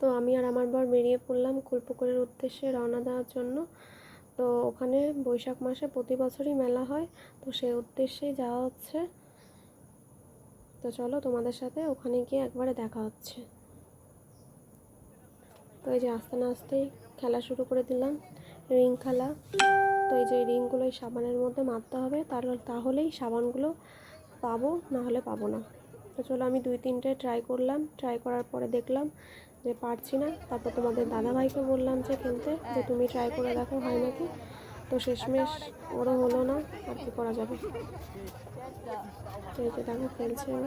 তো আমি আর আমার বর বেরিয়ে পড়লাম কুলপুকুরের উদ্দেশ্যে রওনা দেওয়ার জন্য। তো ওখানে বৈশাখ মাসে প্রতি বছরই মেলা হয়, তো সেই উদ্দেশ্যেই যাওয়া হচ্ছে। তো চলো তোমাদের সাথে ওখানে গিয়ে একবারে দেখা হচ্ছে। তো এই যে আস্তে না আস্তেই খেলা শুরু করে দিলাম, রিং খেলা। তো এই যে রিংগুলো এই সাবানের মধ্যে মারতে হবে, তাহলেই সাবানগুলো পাবো, না হলে পাবো না। তো চলো আমি 2-3টে ট্রাই করলাম, ট্রাই করার পরে দেখলাম যে পারছি না। তারপর তোমাদের দাদাভাইকে বললাম যে খেলতে, যে তুমি ট্রাই করে দেখো হয় নাকি। তো শেষমেশ ওরও হলো না, আর কি করা যাবে। তো এই যে দেখো খেলছে ও।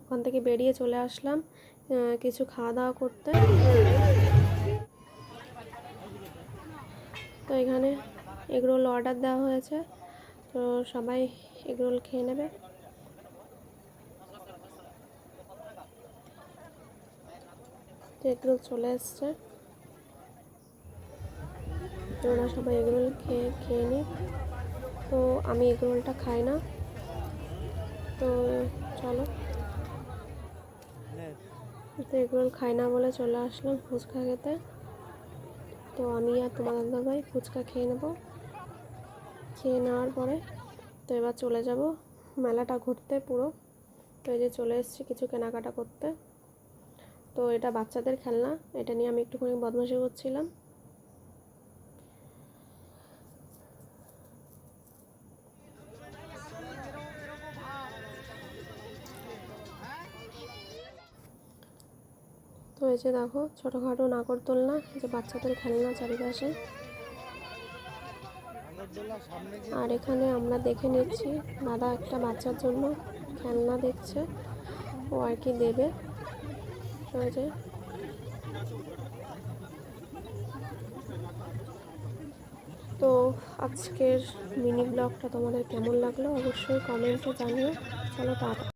ওখান থেকে বেরিয়ে চলে আসলাম কিছু খাওয়া দাওয়া করতে। তো এখানে এগরোল অর্ডার দেওয়া হয়েছে, তো সবাই এগরোল খেয়ে নেবে। তো এগরোল চলে এসছে, তো ওরা সবাই এগরোল খেয়ে নিই। তো আমি এগরোলটা খাই না, তো চলো। তো এগরোল খাই না বলে চলে আসলাম ফুচকা খেতে। তো আমি আর তোমার দাদাভাই ফুচকা খেয়ে নেব। খেয়ে নেওয়ার পরে তো এবার চলে যাব মেলাটা ঘুরতে পুরো। তো এই যে চলে এসেছি কিছু কেনাকাটা করতে। তো এটা বাচ্চাদের খেলনা, এটা নিয়ে আমি একটুখানি বদমাশি করছিলাম। তো এই যে দেখো ছোটোখাটো নাগরদোলনা, এই যে বাচ্চাদের খেলনা চারিপাশে। আর এখানে আমরা দেখে নিচ্ছি, দাদা একটা বাচ্চার জন্য খেলনা দেখছে, ও আর কি দেবে। তো এই যে তো আজকের মিনি ব্লগটা তোমাদের কেমন লাগলো অবশ্যই কমেন্টে জানিও। চলো টাটা।